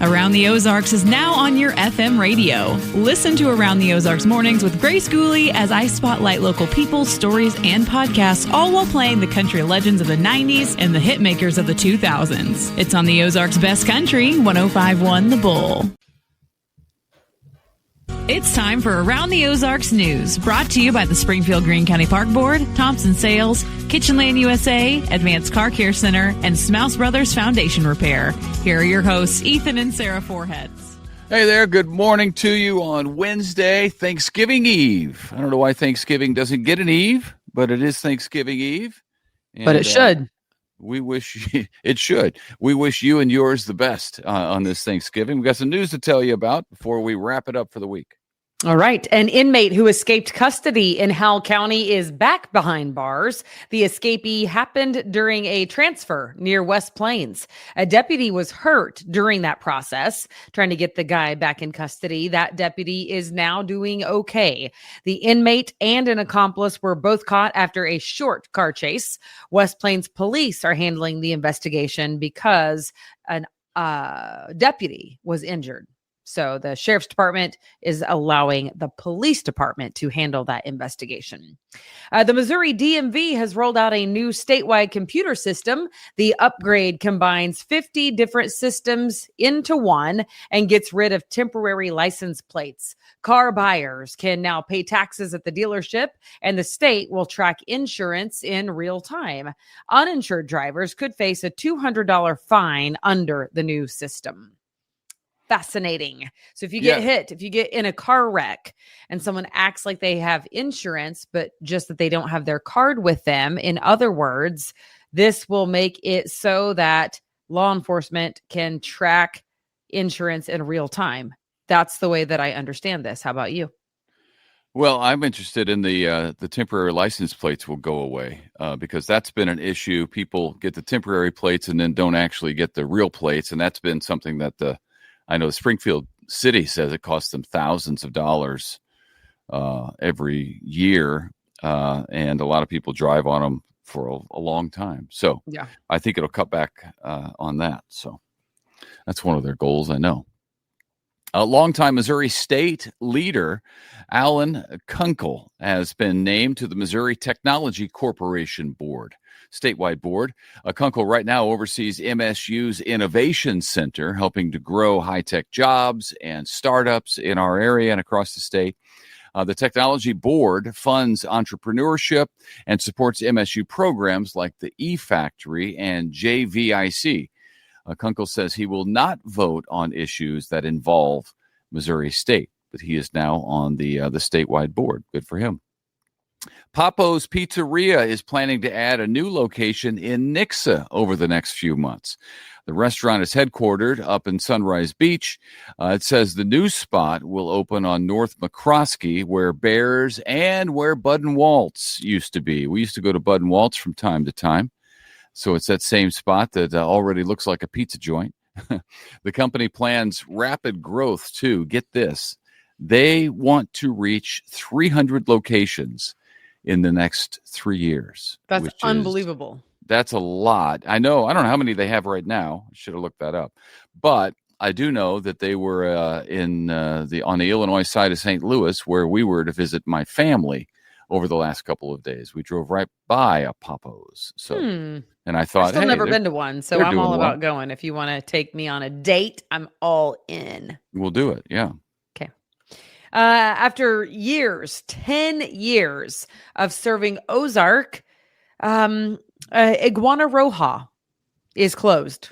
Around the Ozarks is now on your FM radio. Listen to Around the Ozarks mornings with Grace Gooley as I spotlight local people, stories, and podcasts, all while playing the country legends of the 90s and the hit makers of the 2000s. It's on the Ozarks' best country, 105.1 The Bull. It's time for Around the Ozarks News, brought to you by the Springfield Greene County Park Board, Thompson Sales, Kitchenland USA, Advanced Car Care Center, and Smouse Brothers Foundation Repair. Here are your hosts, Ethan and Sarah Foreheads. Hey there, good morning to you on Wednesday, Thanksgiving Eve. I don't know why Thanksgiving doesn't get an Eve, but it is Thanksgiving Eve. And, but it should. We wish it should. We wish you and yours the best on this Thanksgiving. We've got some news to tell you about before we wrap it up for the week. All right. An inmate who escaped custody in Howell County is back behind bars. The escapee happened during a transfer near West Plains. A deputy was hurt during that process, trying to get the guy back in custody. That deputy is now doing okay. The inmate and an accomplice were both caught after a short car chase. West Plains police are handling the investigation because an deputy was injured. So the sheriff's department is allowing the police department to handle that investigation. The Missouri DMV has rolled out a new statewide computer system. The upgrade combines 50 different systems into one and gets rid of temporary license plates. Car buyers can now pay taxes at the dealership, and the state will track insurance in real time. Uninsured drivers could face a $200 fine under the new system. Fascinating. So if you get hit, if you get in a car wreck and someone acts like they have insurance, but just that they don't have their card with them, in other words, this will make it so that law enforcement can track insurance in real time. That's the way that I understand this. How about you? Well, I'm interested in the temporary license plates will go away because that's been an issue. People get the temporary plates and then don't actually get the real plates. And that's been something that I know Springfield City says it costs them thousands of dollars every year, and a lot of people drive on them for a long time. So yeah, I think it'll cut back on that. So that's one of their goals, I know. A longtime Missouri state leader, Alan Kunkel, has been named to the Missouri Technology Corporation Board. Statewide board. Kunkel right now oversees MSU's Innovation Center, helping to grow high-tech jobs and startups in our area and across the state. The Technology Board funds entrepreneurship and supports MSU programs like the E-Factory and JVIC. Kunkel says he will not vote on issues that involve Missouri State, but he is now on the statewide board. Good for him. Pappo's Pizzeria is planning to add a new location in Nixa over the next few months. The restaurant is headquartered up in Sunrise Beach. It says the new spot will open on North McCroskey, where Bears and where Bud and Waltz used to be. We used to go to Bud and Waltz from time to time. So it's that same spot that already looks like a pizza joint. The company plans rapid growth, too. Get this. They want to reach 300 locations in the next 3 years. That's unbelievable. That's a lot. I know. I don't know how many they have right now. I should have looked that up. But I do know that they were on the Illinois side of St. Louis, where we were to visit my family over the last couple of days. We drove right by a Pappo's. So, and I thought, I've still never been to one, so I'm all about going. If you want to take me on a date, I'm all in. We'll do it. Yeah. After 10 years of serving Ozark, Iguana Roja is closed.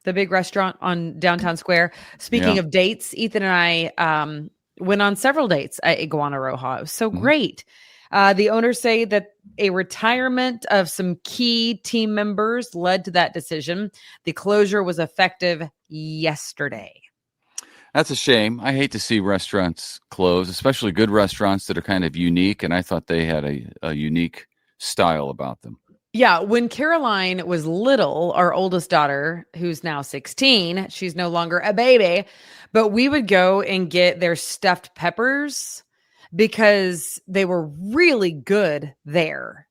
The big restaurant on Downtown Square. Speaking of dates, Ethan and I went on several dates at Iguana Roja. It was so great. The owners say that a retirement of some key team members led to that decision. The closure was effective yesterday. That's a shame. I hate to see restaurants close, especially good restaurants that are kind of unique. And I thought they had a unique style about them. Yeah. When Caroline was little, our oldest daughter, who's now 16, she's no longer a baby, but we would go and get their stuffed peppers because they were really good there.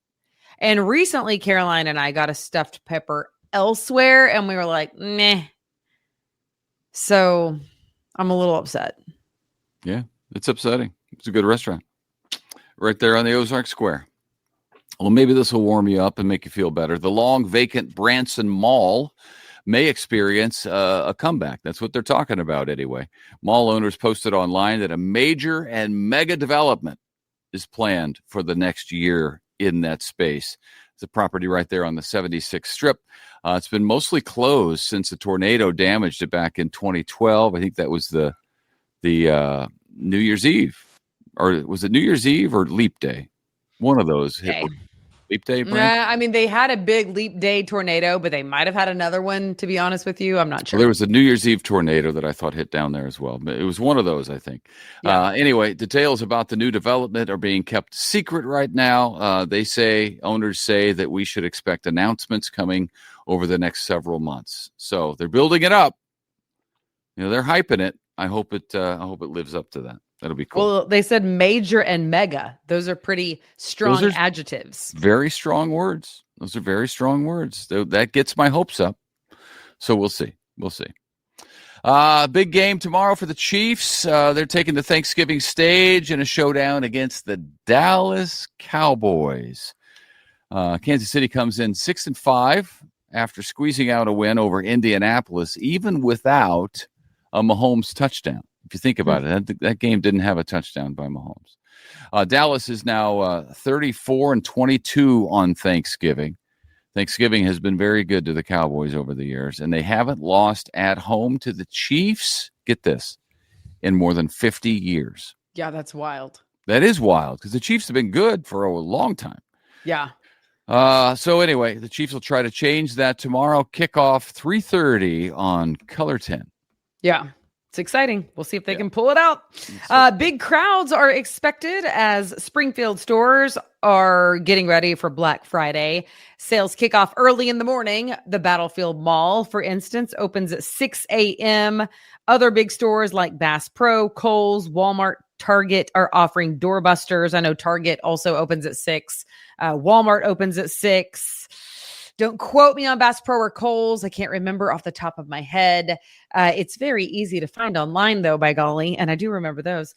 And recently, Caroline and I got a stuffed pepper elsewhere, and we were like, meh. So I'm a little upset. Yeah, it's upsetting. It's a good restaurant right there on the Ozark Square. Well, maybe this will warm you up and make you feel better. The long vacant Branson Mall may experience a comeback. That's what they're talking about anyway. Mall owners posted online that a major and mega development is planned for the next year in that space. It's a property right there on the 76th Strip. It's been mostly closed since a tornado damaged it back in 2012. I think that was the New Year's Eve. Or was it New Year's Eve or Leap Day? One of those hit. Leap Day, I mean, they had a big Leap Day tornado, but they might have had another one, to be honest with you. I'm not sure. Well, there was a New Year's Eve tornado that I thought hit down there as well. But it was one of those, I think. Yeah. Anyway, details about the new development are being kept secret right now. Owners say that we should expect announcements coming over the next several months. So they're building it up. They're hyping it. I hope it lives up to that. That'll be cool. Well, they said major and mega. Those are pretty strong adjectives. Very strong words. Those are very strong words. That gets my hopes up. So we'll see. Big game tomorrow for the Chiefs. They're taking the Thanksgiving stage in a showdown against the Dallas Cowboys. Kansas City comes in 6-5 after squeezing out a win over Indianapolis, even without a Mahomes touchdown. If you think about it, that game didn't have a touchdown by Mahomes. Dallas is now 34-22 on Thanksgiving. Thanksgiving has been very good to the Cowboys over the years, and they haven't lost at home to the Chiefs, get this, in more than 50 years. Yeah, that's wild. That is wild because the Chiefs have been good for a long time. Yeah. So anyway, the Chiefs will try to change that tomorrow. Kickoff 3:30 on Color 10. Yeah. It's exciting. We'll see if they can pull it out. Big crowds are expected as Springfield stores are getting ready for Black Friday. Sales kick off early in the morning. The Battlefield Mall, for instance, opens at 6 a.m. Other big stores like Bass Pro, Kohl's, Walmart, Target are offering doorbusters. I know Target also opens at 6. Walmart opens at 6. Don't quote me on Bass Pro or Kohl's. I can't remember off the top of my head. It's very easy to find online, though, by golly, and I do remember those.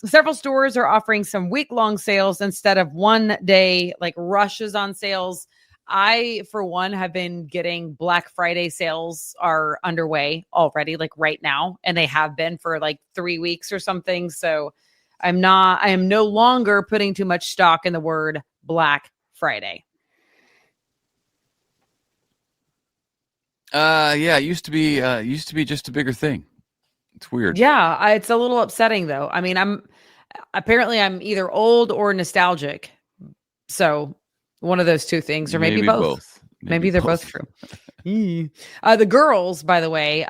Several stores are offering some week-long sales instead of one-day rushes on sales. I, for one, have been getting Black Friday sales are underway already, right now, and they have been for 3 weeks or something. So I am no longer putting too much stock in the word Black Friday. It used to be just a bigger thing. It's weird. Yeah, it's a little upsetting though. I mean, I'm either old or nostalgic. So one of those two things, or maybe both. Maybe they're both true. The girls, by the way,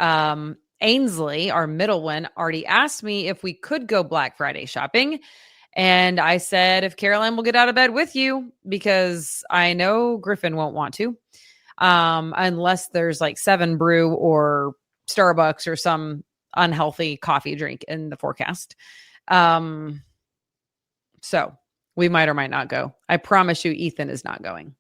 Ainsley, our middle one, already asked me if we could go Black Friday shopping. And I said, if Caroline will get out of bed with you, because I know Griffin won't want to. Unless there's 7 Brew or Starbucks or some unhealthy coffee drink in the forecast. So we might or might not go. I promise you, Ethan is not going.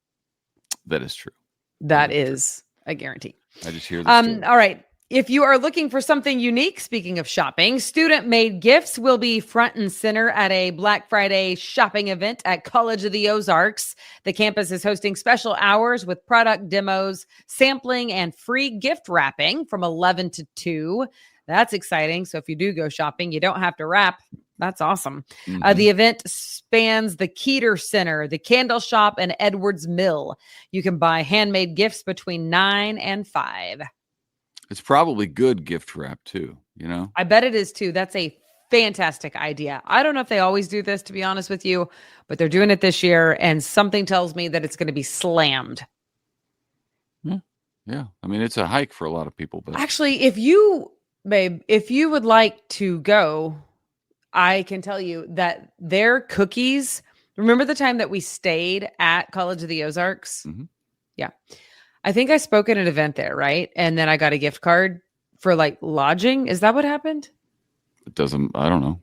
That is true. That is a guarantee. I just hear this. All right. If you are looking for something unique, speaking of shopping, student-made gifts will be front and center at a Black Friday shopping event at College of the Ozarks. The campus is hosting special hours with product demos, sampling, and free gift wrapping from 11 to 2. That's exciting. So if you do go shopping, you don't have to wrap. That's awesome. Mm-hmm. The event spans the Keeter Center, the Candle Shop, and Edwards Mill. You can buy handmade gifts between 9 and 5. It's probably good gift wrap too, I bet it is too. That's a fantastic idea. I don't know if they always do this, to be honest with you, but they're doing it this year, and something tells me that it's going to be slammed. Yeah. I mean, it's a hike for a lot of people. But actually, if you would like to go, I can tell you that their cookies. Remember the time that we stayed at College of the Ozarks? Mm-hmm. Yeah. I think I spoke at an event there, right? And then I got a gift card for lodging. Is that what happened? It doesn't, I don't know.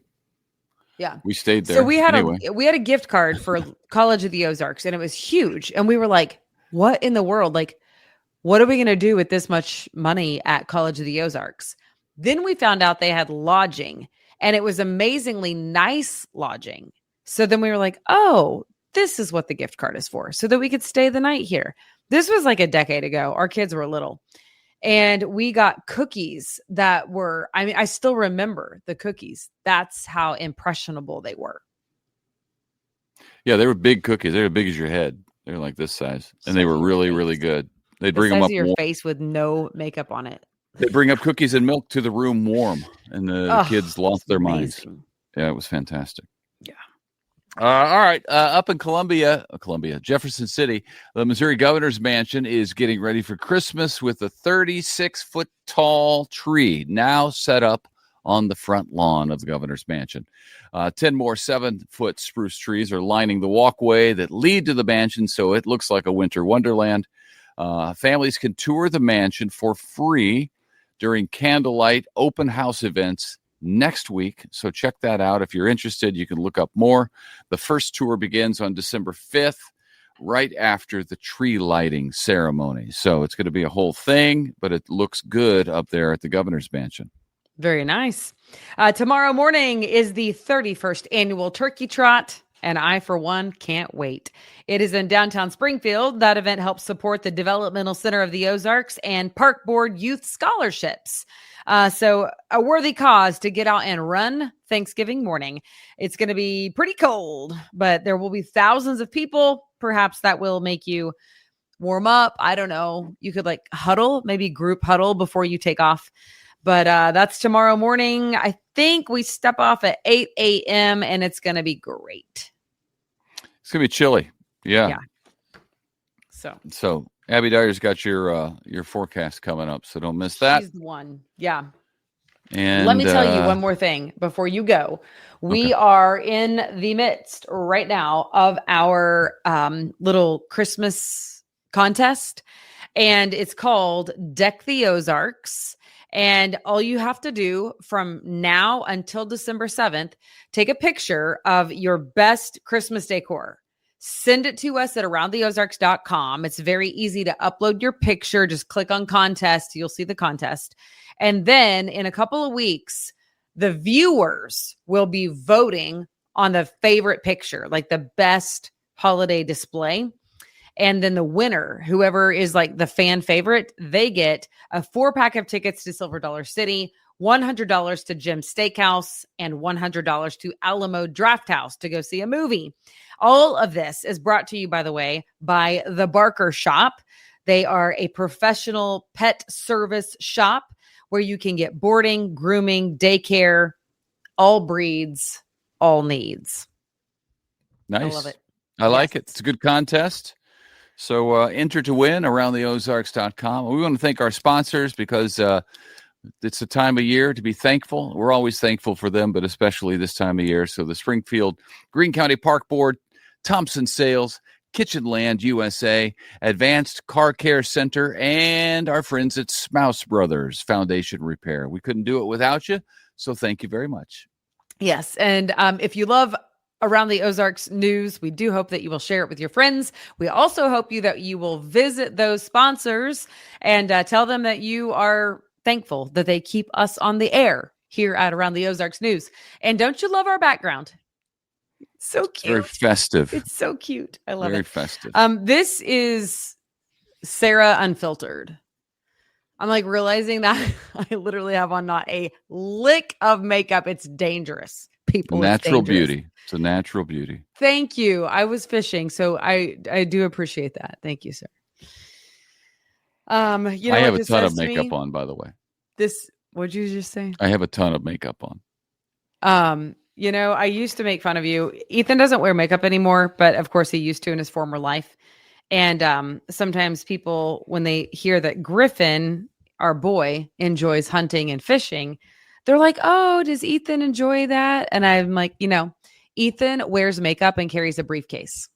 Yeah. We stayed there. So we had a gift card for College of the Ozarks, and it was huge. And we were like, what in the world? What are we going to do with this much money at College of the Ozarks? Then we found out they had lodging, and it was amazingly nice lodging. So then we were like, oh, this is what the gift card is for, so that we could stay the night here. This was like a decade ago. Our kids were little. And we got cookies that were, I still remember the cookies. That's how impressionable they were. Yeah, they were big cookies. They were big as your head. They were like this size. And they were really, really good. They'd bring them up. Your face with no makeup on it. They'd bring up cookies and milk to the room warm. And the kids lost their minds. Yeah, it was fantastic. Yeah. All right. Up in Columbia, Jefferson City, the Missouri governor's mansion is getting ready for Christmas with a 36-foot tall tree now set up on the front lawn of the governor's mansion. 10 more 7-foot spruce trees are lining the walkway that lead to the mansion, so it looks like a winter wonderland. Families can tour the mansion for free during candlelight open house events next week. So check that out. If you're interested, you can look up more. The first tour begins on December 5th, right after the tree lighting ceremony. So it's going to be a whole thing, but it looks good up there at the governor's mansion. Very nice. Tomorrow morning is the 31st annual Turkey Trot, and I, for one, can't wait. It is in downtown Springfield. That event helps support the Developmental Center of the Ozarks and Park Board Youth Scholarships. So a worthy cause to get out and run Thanksgiving morning. It's going to be pretty cold, but there will be thousands of people. Perhaps that will make you warm up. I don't know. You could like huddle, maybe group huddle before you take off. But that's tomorrow morning. I think we step off at 8 a.m. and it's going to be great. It's going to be chilly. Yeah. So Abby Dyer's got your forecast coming up, so don't miss that. She's the one. Yeah. And let me tell you one more thing before you go. We are in the midst right now of our little Christmas contest, and it's called Deck the Ozarks. And all you have to do from now until December 7th, take a picture of your best Christmas decor. Send it to us at aroundtheozarks.com. It's very easy to upload your picture. Just click on contest. You'll see the contest. And then in a couple of weeks, the viewers will be voting on the favorite picture, like the best holiday display. And then the winner, whoever is like the fan favorite, they get a 4-pack of tickets to Silver Dollar City, $100 to Jim's Steakhouse, and $100 to Alamo Drafthouse to go see a movie. All of this is brought to you, by the way, by The Barker Shop. They are a professional pet service shop where you can get boarding, grooming, daycare, all breeds, all needs. Nice. I love it. I like it. It's a good contest. So enter to win aroundtheozarks.com. We want to thank our sponsors because it's a time of year to be thankful. We're always thankful for them, but especially this time of year. So the Springfield Greene County Park Board, Thompson Sales, Kitchen Land USA, Advanced Car Care Center, and our friends at Smouse Brothers Foundation Repair. We couldn't do it without you, so thank you very much. Yes, and if you love Around the Ozarks news, we do hope that you will share it with your friends. We also hope that you will visit those sponsors and tell them that you are thankful that they keep us on the air here at Around the Ozarks News. And don't you love our background? It's so cute. Very festive. It's so cute. I love it. Very festive. This is Sarah Unfiltered. I'm like realizing that I literally have on not a lick of makeup. It's dangerous. People, natural beauty. It's a natural beauty. Thank you. I was fishing, so I do appreciate that. Thank you, sir. I have a ton of makeup on, by the way. What'd you just say? I have a ton of makeup on. I used to make fun of you. Ethan doesn't wear makeup anymore, but of course he used to in his former life. And sometimes people, when they hear that Griffin, our boy, enjoys hunting and fishing, they're like, oh, does Ethan enjoy that? And I'm like, Ethan wears makeup and carries a briefcase.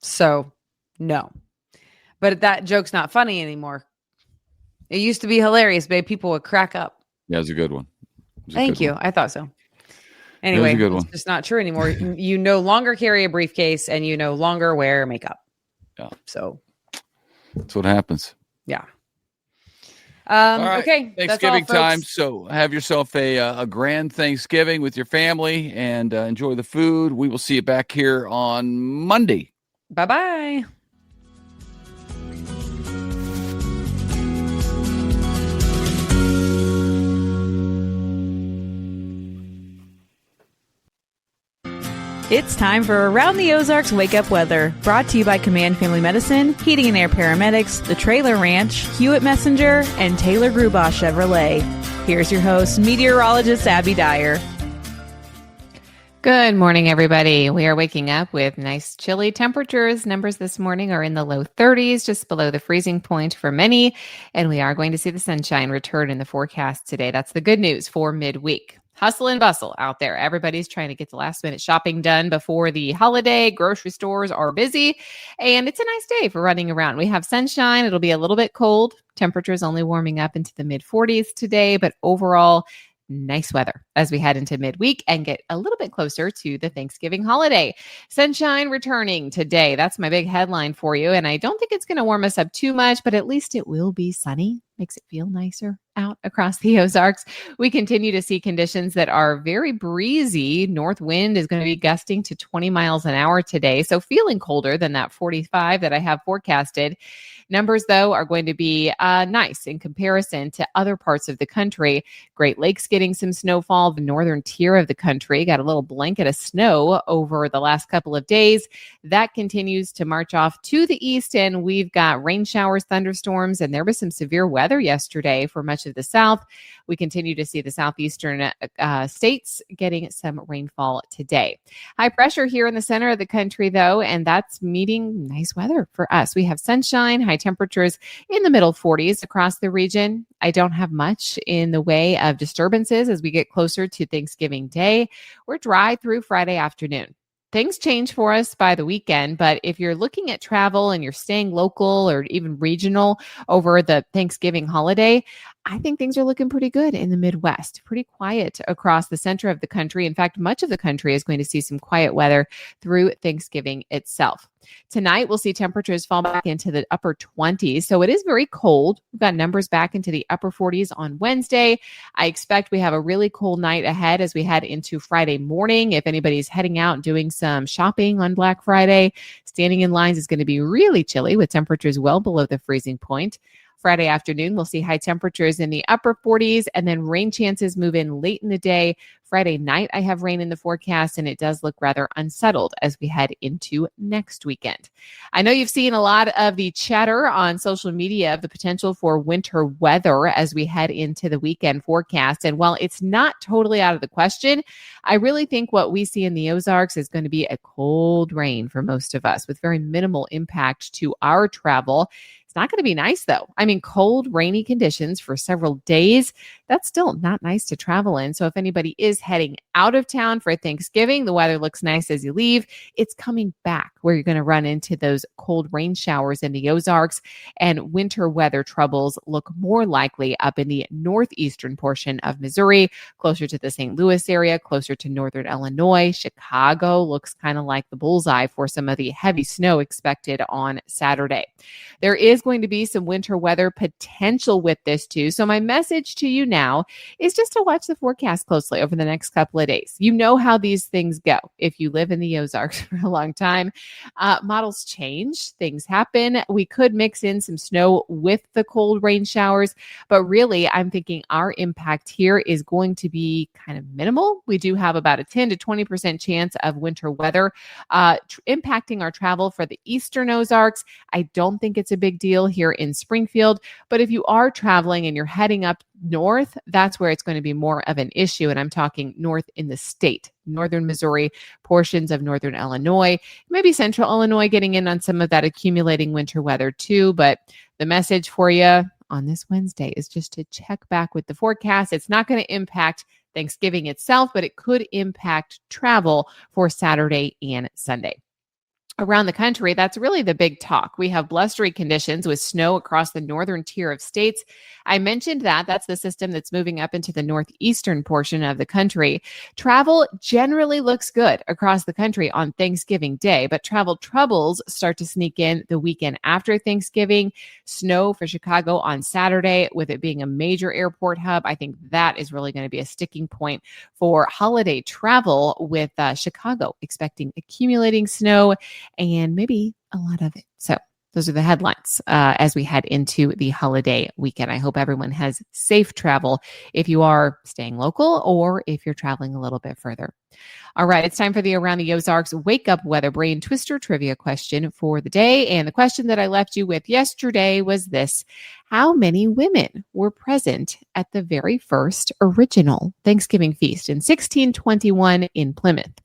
So, no. But that joke's not funny anymore. It used to be hilarious, babe. People would crack up. Yeah, it's a good one. Thank you. I thought so. Anyway, it's just not true anymore. You no longer carry a briefcase and you no longer wear makeup. Yeah. So that's what happens. Yeah. All right. Okay, that's all, Thanksgiving time. folks. So have yourself a grand Thanksgiving with your family and enjoy the food. We will see you back here on Monday. Bye-bye. It's time for Around the Ozarks Wake Up Weather, brought to you by Command Family Medicine, Heating and Air Paramedics, The Trailer Ranch, Hewitt Messenger, and Taylor Grubaugh Chevrolet. Here's your host, meteorologist Abby Dyer. Good morning, everybody. We are waking up with nice chilly temperatures. Numbers this morning are in the low 30s, just below the freezing point for many. And we are going to see the sunshine return in the forecast today. That's the good news for midweek. Hustle and bustle out there. Everybody's trying to get the last minute shopping done before the holiday. Grocery stores are busy, and it's a nice day for running around. We have sunshine. It'll be a little bit cold. Temperatures only warming up into the mid 40s today, but overall, nice weather as we head into midweek and get a little bit closer to the Thanksgiving holiday. Sunshine returning today. That's my big headline for you. And I don't think it's going to warm us up too much, but at least it will be sunny. Makes it feel nicer out across the Ozarks. We continue to see conditions that are very breezy. North wind is going to be gusting to 20 miles an hour today. So feeling colder than that 45 that I have forecasted. Numbers, though, are going to be nice in comparison to other parts of the country. Great Lakes getting some snowfall. The northern tier of the country got a little blanket of snow over the last couple of days. That continues to march off to the east, and we've got rain showers, thunderstorms, and there was some severe weather yesterday for much of the south. We continue to see the southeastern states getting some rainfall today. High pressure here in the center of the country, though, and that's meeting nice weather for us. We have sunshine, high temperatures in the middle 40s across the region. I don't have much in the way of disturbances as we get closer to Thanksgiving Day. We're dry through Friday afternoon. Things change for us by the weekend, but if you're looking at travel and you're staying local or even regional over the Thanksgiving holiday, I think things are looking pretty good in the Midwest, pretty quiet across the center of the country. In fact, much of the country is going to see some quiet weather through Thanksgiving itself. Tonight, we'll see temperatures fall back into the upper 20s. So it is very cold. We've got numbers back into the upper 40s on Wednesday. I expect we have a really cold night ahead as we head into Friday morning. If anybody's heading out and doing some shopping on Black Friday, standing in lines is going to be really chilly with temperatures well below the freezing point. Friday afternoon, we'll see high temperatures in the upper 40s and then rain chances move in late in the day. Friday night, I have rain in the forecast, and it does look rather unsettled as we head into next weekend. I know you've seen a lot of the chatter on social media of the potential for winter weather as we head into the weekend forecast. And while it's not totally out of the question, I really think what we see in the Ozarks is going to be a cold rain for most of us with very minimal impact to our travel. Not going to be nice, though. I mean, cold, rainy conditions for several days. That's still not nice to travel in. So if anybody is heading out of town for Thanksgiving, the weather looks nice as you leave. It's coming back where you're going to run into those cold rain showers in the Ozarks, and winter weather troubles look more likely up in the northeastern portion of Missouri, closer to the St. Louis area, closer to northern Illinois. Chicago looks kind of like the bullseye for some of the heavy snow expected on Saturday. There is going to be some winter weather potential with this too. So my message to you now is just to watch the forecast closely over the next couple of days. You know how these things go. If you live in the Ozarks for a long time, models change, things happen. We could mix in some snow with the cold rain showers, but really I'm thinking our impact here is going to be kind of minimal. We do have about a 10 to 20% chance of winter weather impacting our travel for the eastern Ozarks. I don't think it's a big deal here in Springfield, but if you are traveling and you're heading up north, that's where it's going to be more of an issue. And I'm talking north in the state, northern Missouri, portions of northern Illinois, maybe central Illinois getting in on some of that accumulating winter weather too. But the message for you on this Wednesday is just to check back with the forecast. It's not going to impact Thanksgiving itself, but it could impact travel for Saturday and Sunday. around the country, that's really the big talk. We have blustery conditions with snow across the northern tier of states. I mentioned that. That's the system that's moving up into the northeastern portion of the country. Travel generally looks good across the country on Thanksgiving Day, but travel troubles start to sneak in the weekend after Thanksgiving. Snow for Chicago on Saturday, with it being a major airport hub. I think that is really going to be a sticking point for holiday travel, with Chicago expecting accumulating snow and maybe a lot of it. So those are the headlines as we head into the holiday weekend. I hope everyone has safe travel if you are staying local or if you're traveling a little bit further. All right, it's time for the Around the Ozarks Wake Up Weather Brain Twister trivia question for the day. And the question that I left you with yesterday was this: how many women were present at the very first original Thanksgiving feast in 1621 in Plymouth?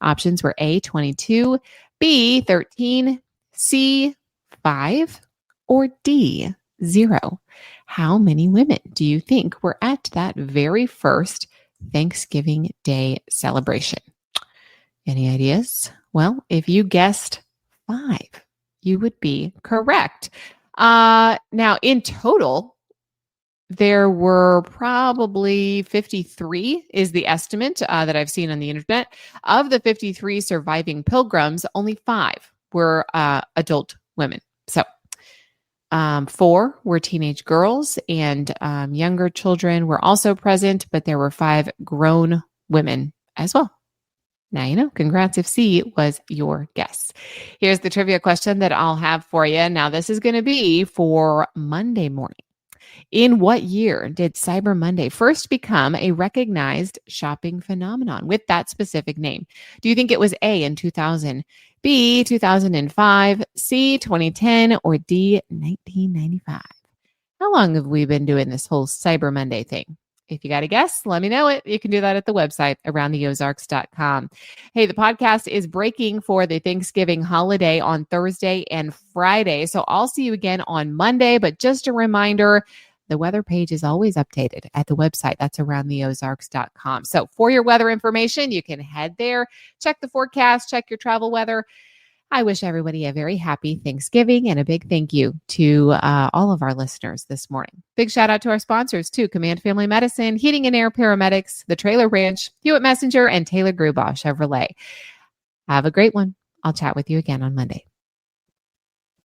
Options were A, 22, B, 13, C, 5, or D, 0. How many women do you think were at that very first Thanksgiving Day celebration? Any ideas? Well, if you guessed 5, you would be correct. Now, in total, there were probably 53 is the estimate that I've seen on the internet. Of the 53 surviving pilgrims, only 5 were adult women. So 4 were teenage girls, and younger children were also present, but there were 5 grown women as well. Now you know. Congrats if C was your guess. Here's the trivia question that I'll have for you. Now, this is going to be for Monday morning. In what year did Cyber Monday first become a recognized shopping phenomenon with that specific name? Do you think it was A, in 2000, B, 2005, C, 2010, or D, 1995? How long have we been doing this whole Cyber Monday thing? If you got a guess, let me know it. You can do that at the website, aroundtheozarks.com. Hey, the podcast is breaking for the Thanksgiving holiday on Thursday and Friday. So I'll see you again on Monday. But just a reminder, the weather page is always updated at the website. That's aroundtheozarks.com. So for your weather information, you can head there, check the forecast, check your travel weather. I wish everybody a very happy Thanksgiving, and a big thank you to all of our listeners this morning. Big shout out to our sponsors too: Command Family Medicine, Heating and Air Paramedics, The Trailer Ranch, Hewitt Messenger, and Taylor Grubaugh Chevrolet. Have a great one. I'll chat with you again on Monday.